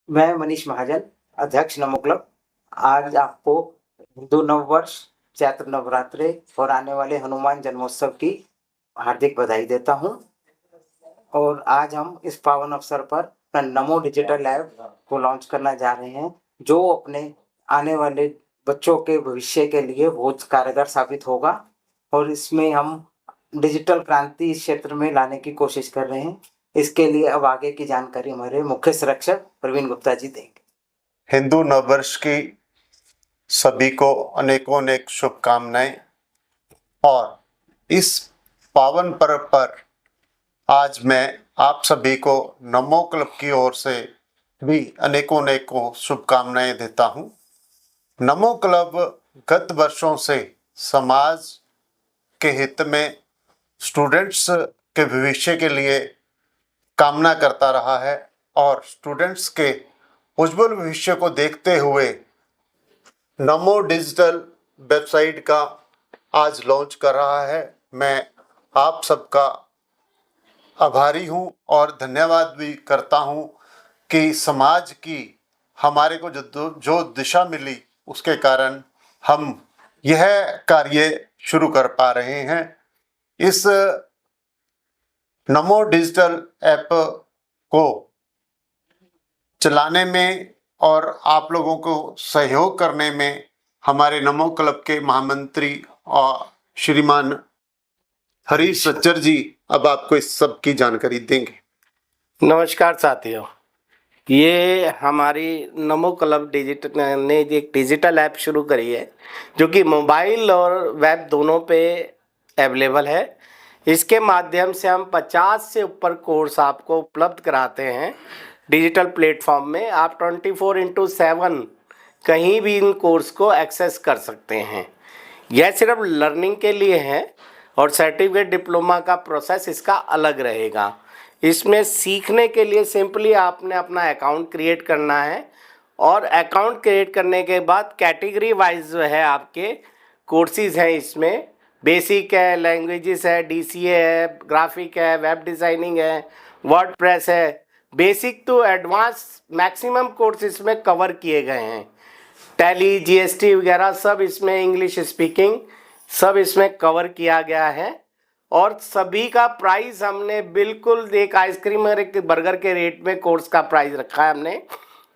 मैं मनीष महाजन, अध्यक्ष नमो क्लब। आज आपको हिंदू नववर्ष, चैत्र नवरात्रे और आने वाले हनुमान जन्मोत्सव की हार्दिक बधाई देता हूँ। और आज हम इस पावन अवसर पर नमो डिजिटल ऐप को लॉन्च करना जा रहे हैं, जो अपने आने वाले बच्चों के भविष्य के लिए बहुत कारगर साबित होगा। और इसमें हम डिजिटल क्रांति इस क्षेत्र में लाने की कोशिश कर रहे हैं। इसके लिए अब आगे की जानकारी हमारे मुख्य संरक्षक प्रवीण गुप्ता जी देंगे। हिंदू नववर्ष की सभी को अनेकों अनेक शुभकामनाएं। और इस पावन पर्व पर आज मैं आप सभी को नमो क्लब की ओर से भी अनेकों अनेकों शुभकामनाएं देता हूं। नमो क्लब गत वर्षों से समाज के हित में, स्टूडेंट्स के भविष्य के लिए कामना करता रहा है और स्टूडेंट्स के उज्जवल भविष्य को देखते हुए नमो डिजिटल वेबसाइट का आज लॉन्च कर रहा है। मैं आप सबका आभारी हूं और धन्यवाद भी करता हूं कि समाज की हमारे को जो दिशा मिली, उसके कारण हम यह कार्य शुरू कर पा रहे हैं। इस नमो डिजिटल ऐप को चलाने में और आप लोगों को सहयोग करने में हमारे नमो क्लब के महामंत्री और श्रीमान हरीश सच्चर जी अब आपको इस सब की जानकारी देंगे। नमस्कार साथियों, ये हमारी नमो क्लब डिजिटल ने एक डिजिटल ऐप शुरू करी है जो कि मोबाइल और वेब दोनों पे अवेलेबल है। इसके माध्यम से हम 50 से ऊपर कोर्स आपको उपलब्ध कराते हैं डिजिटल प्लेटफॉर्म में। आप 24/7 कहीं भी इन कोर्स को एक्सेस कर सकते हैं। यह सिर्फ लर्निंग के लिए है और सर्टिफिकेट डिप्लोमा का प्रोसेस इसका अलग रहेगा। इसमें सीखने के लिए सिंपली आपने अपना अकाउंट क्रिएट करना है और अकाउंट क्रिएट करने के बाद कैटेगरी वाइज जो है आपके कोर्सेज हैं। इसमें बेसिक है, लैंग्वेजेस है, DCA है, ग्राफिक है, वेब डिज़ाइनिंग है, वर्डप्रेस है। Basic to advance maximum course इसमें कवर किए गए हैं। टैली, GST वगैरह सब इसमें, इंग्लिश स्पीकिंग सब इसमें कवर किया गया है। और सभी का प्राइस हमने बिल्कुल एक आइसक्रीम और एक बर्गर के रेट में कोर्स का प्राइस रखा है हमने।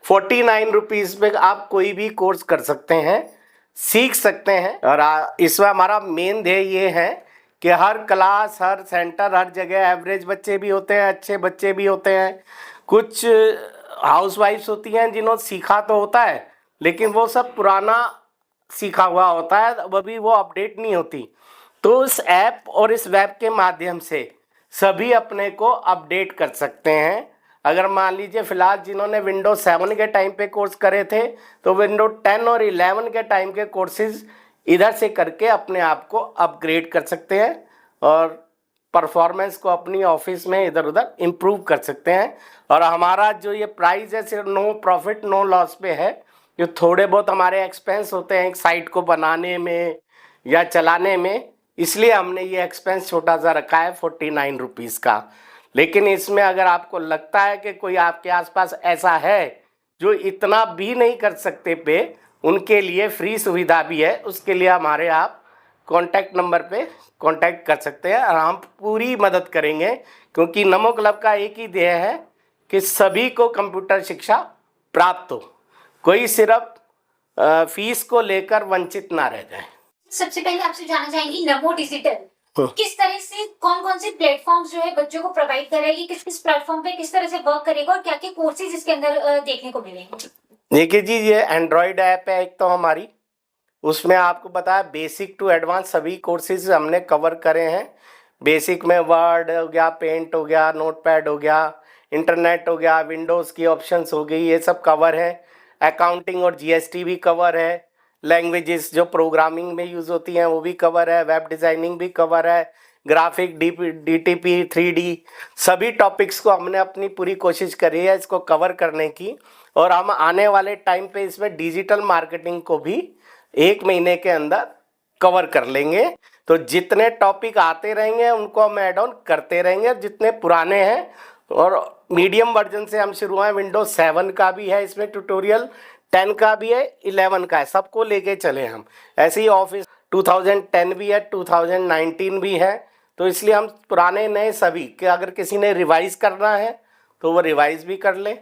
49 रुपीज़ में आप कोई भी कोर्स कर सकते हैं, सीख सकते हैं। और इसमें हमारा मेन ध्येय ये है कि हर क्लास, हर सेंटर, हर जगह एवरेज बच्चे भी होते हैं, अच्छे बच्चे भी होते हैं, कुछ हाउसवाइफ्स होती हैं जिन्होंने सीखा तो होता है लेकिन वो सब पुराना सीखा हुआ होता है, अभी वो अपडेट नहीं होती। तो इस ऐप और इस वेब के माध्यम से सभी अपने को अपडेट कर सकते हैं। अगर मान लीजिए फ़िलहाल जिन्होंने विंडोज 7 के टाइम पे कोर्स करे थे तो विंडोज 10 और 11 के टाइम के कोर्सेज इधर से करके अपने आप को अपग्रेड कर सकते हैं और परफॉर्मेंस को अपनी ऑफिस में इधर उधर इम्प्रूव कर सकते हैं। और हमारा जो ये प्राइस है सिर्फ नो प्रॉफिट नो लॉस पे है। जो थोड़े बहुत हमारे एक्सपेंस होते हैं एक साइट को बनाने में या चलाने में, इसलिए हमने ये एक्सपेंस छोटा सा रखा है 49 रुपीज़ का। लेकिन इसमें अगर आपको लगता है कि कोई आपके आसपास ऐसा है जो इतना भी नहीं कर सकते पे, उनके लिए फ्री सुविधा भी है। उसके लिए हमारे आप कॉन्टैक्ट नंबर पे कॉन्टैक्ट कर सकते हैं और हम पूरी मदद करेंगे, क्योंकि नमो क्लब का एक ही ध्येय है कि सभी को कंप्यूटर शिक्षा प्राप्त हो, कोई सिर्फ फीस को लेकर वंचित ना रह जाए। सबसे पहले आपसे जानना चाहेंगे नमो डिजिटल किस तरह से, कौन कौन से प्लेटफॉर्म्स जो है बच्चों को प्रोवाइड करेगी, किस किस प्लेटफॉर्म पे किस तरह से वर्क करेगा और क्या क्या कोर्सेज इसके अंदर देखने को मिलेंगे? देखिए जी, ये एंड्रॉयड ऐप है एक तो हमारी, उसमें आपको बताया बेसिक टू एडवांस सभी कोर्सेज हमने कवर करे हैं। बेसिक में वर्ड हो गया, पेंट हो गया, नोटपैड हो गया, इंटरनेट हो गया, विंडोज़ की ऑप्शंस हो गई, ये सब कवर है। अकाउंटिंग और GST भी कवर है। लैंग्वेजेस जो प्रोग्रामिंग में यूज़ होती हैं वो भी कवर है। वेब डिज़ाइनिंग भी कवर है। ग्राफिक, DTP, 3D सभी टॉपिक्स को हमने अपनी पूरी कोशिश करी है इसको कवर करने की। और हम आने वाले टाइम पे इसमें डिजिटल मार्केटिंग को भी 1 महीने के अंदर कवर कर लेंगे। तो जितने टॉपिक आते रहेंगे उनको हम ऐड ऑन करते रहेंगे, जितने पुराने हैं और मीडियम वर्जन से हम शुरू हैं। विंडोज 7 का भी है इसमें ट्यूटोरियल, 10 का भी है, 11 का है, सबको लेके चले हम। ऐसे ही ऑफिस 2010 भी है, 2019 भी है। तो इसलिए हम पुराने नए सभी कि अगर किसी ने रिवाइज करना है तो वो रिवाइज भी कर ले,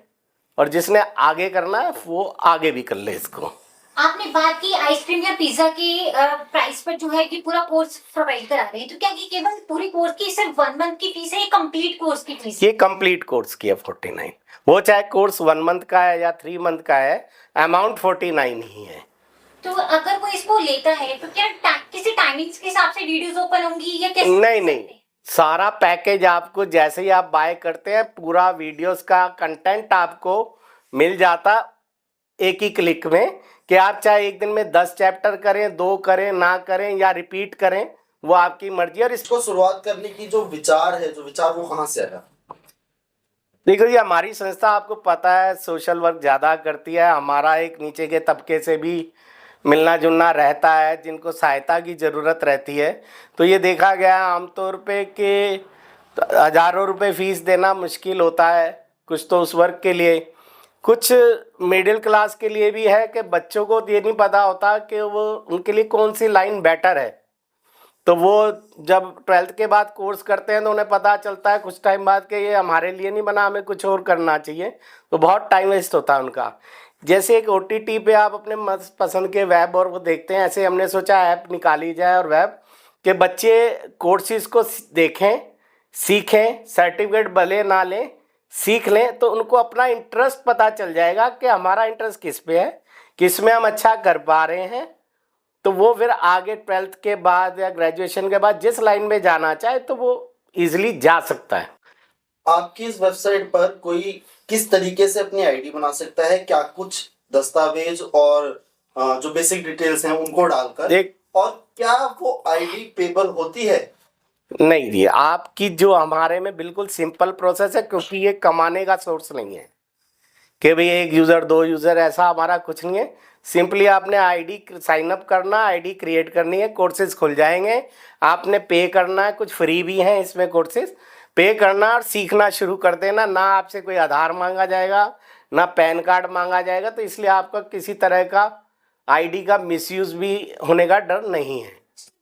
और जिसने आगे करना है वो आगे भी कर ले इसको। आपने बात की आइसक्रीम या पिज्जा की प्राइस पर जो है कि पूरा कोर्स प्रोवाइड करा रहे हैं, तो क्या ये केवल पूरी कोर्स की सिर्फ 1 मंथ की फीस है, ये कंप्लीट कोर्स की फीस है? ये कंप्लीट कोर्स की है 49। वो चाहे कोर्स 1 मंथ का है या 3 मंथ का है, अमाउंट 49 ही है। तो अगर वो इसको लेता है तो क्या किसी टाइमिंग्स के हिसाब से वीडियोस ओपन होंगी या कैसे? नहीं, सारा पैकेज आपको जैसे ही आप बाय करते हैं पूरा वीडियोस का कंटेंट आपको मिल जाता एक ही क्लिक में, कि आप चाहे एक दिन में 10 चैप्टर करें, 2 करें, ना करें या रिपीट करें, वो आपकी मर्जी। और इसको शुरुआत करने की जो विचार वो कहाँ से आया? देखो जी, हमारी संस्था आपको पता है सोशल वर्क ज़्यादा करती है। हमारा एक नीचे के तबके से भी मिलना जुलना रहता है, जिनको सहायता की ज़रूरत रहती है। तो ये देखा गया आमतौर पे कि हज़ारों रुपए फीस देना मुश्किल होता है, कुछ तो उस वर्क के लिए, कुछ मिडिल क्लास के लिए भी है कि बच्चों को ये नहीं पता होता कि वो उनके लिए कौन सी लाइन बेटर है। तो वो जब 12th के बाद कोर्स करते हैं तो उन्हें पता चलता है कुछ टाइम बाद कि ये हमारे लिए नहीं बना, हमें कुछ और करना चाहिए। तो बहुत टाइम वेस्ट होता है उनका। जैसे एक OTT पे आप अपने पसंद के वेब और वो देखते हैं, ऐसे हमने सोचा ऐप निकाली जाए और वेब के बच्चे कोर्सेज को देखें, सीखें, सर्टिफिकेट भले ना लें, सीख लें, तो उनको अपना इंटरेस्ट पता चल जाएगा कि हमारा इंटरेस्ट किस पे है, किस में हम अच्छा कर पा रहे हैं। तो वो फिर आगे 12th के बाद या ग्रेजुएशन के बाद जिस लाइन में जाना चाहे तो वो इजीली जा सकता है। आपकी इस वेबसाइट पर कोई किस तरीके से अपनी आईडी बना सकता है? क्या कुछ दस्तावेज और जो बेसिक डिटेल्स हैं उनको डालकर, और क्या वो आईडी पेबल होती है? नहीं जी, आपकी जो हमारे में बिल्कुल सिंपल प्रोसेस है, क्योंकि ये कमाने का सोर्स नहीं है कि भाई 1 यूज़र 2 यूज़र, ऐसा हमारा कुछ नहीं है। सिंपली आपने आईडी साइन अप करना, आईडी क्रिएट करनी है, कोर्सेज खुल जाएंगे, आपने पे करना है, कुछ फ्री भी हैं इसमें कोर्सेज, पे करना और सीखना शुरू कर देना। ना आपसे कोई आधार मांगा जाएगा, ना पैन कार्ड मांगा जाएगा, तो इसलिए आपका किसी तरह का आईडी का मिसयूज भी होने का डर नहीं है।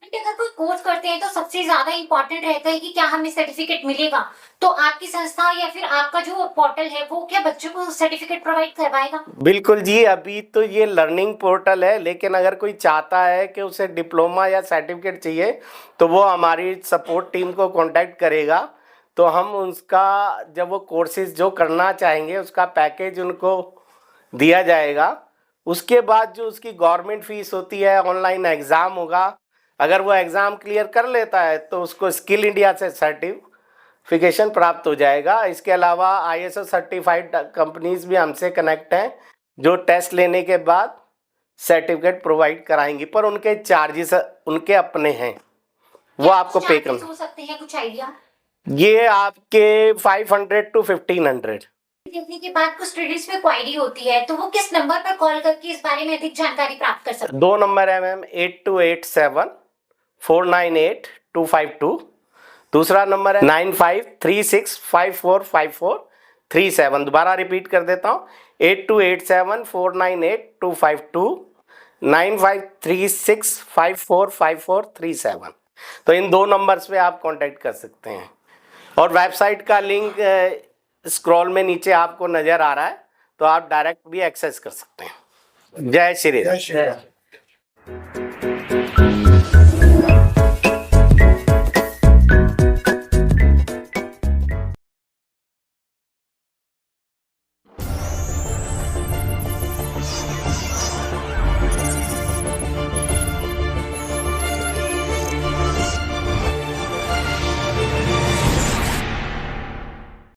अगर कोई कोर्स करते हैं तो सबसे ज्यादा इम्पोर्टेंट रहता है कि क्या हमें सर्टिफिकेट मिलेगा, तो आपकी संस्था या फिर आपका जो पोर्टल है वो क्या बच्चों को सर्टिफिकेट प्रोवाइड करवाएगा? बिल्कुल जी, अभी तो ये लर्निंग पोर्टल है, लेकिन अगर कोई चाहता है कि उसे डिप्लोमा या सर्टिफिकेट चाहिए तो वो हमारी सपोर्ट टीम को कांटेक्ट करेगा। तो हम उसका जब वो कोर्सेज जो करना चाहेंगे उसका पैकेज उनको दिया जाएगा। उसके बाद जो उसकी गवर्नमेंट फीस होती है, ऑनलाइन एग्ज़ाम होगा, अगर वो एग्ज़ाम क्लियर कर लेता है तो उसको स्किल इंडिया से सर्टिफिकेशन प्राप्त हो जाएगा। इसके अलावा ISO सर्टिफाइड कंपनीज भी हमसे कनेक्ट हैं जो टेस्ट लेने के बाद सर्टिफिकेट प्रोवाइड कराएंगी, पर उनके चार्जेस उनके अपने हैं, वो आपको पे करना। हो सकते हैं कुछ आइडिया? ये आपके 500 to 1500। देखने के बाद कुछ स्टूडेंट्स में क्वायरी होती है, तो वो किस नंबर पर कॉल करके इस बारे में अधिक जानकारी प्राप्त कर सकते हैं? 2 नंबर है मैम, 8287-498-252। दूसरा नंबर है 9536545437। दोबारा रिपीट कर देता हूँ, 8287-498-252, 9536545437। तो इन 2 नंबर्स पे आप कांटेक्ट कर सकते हैं। और वेबसाइट का लिंक स्क्रॉल में नीचे आपको नज़र आ रहा है, तो आप डायरेक्ट भी एक्सेस कर सकते हैं। जय श्री राम।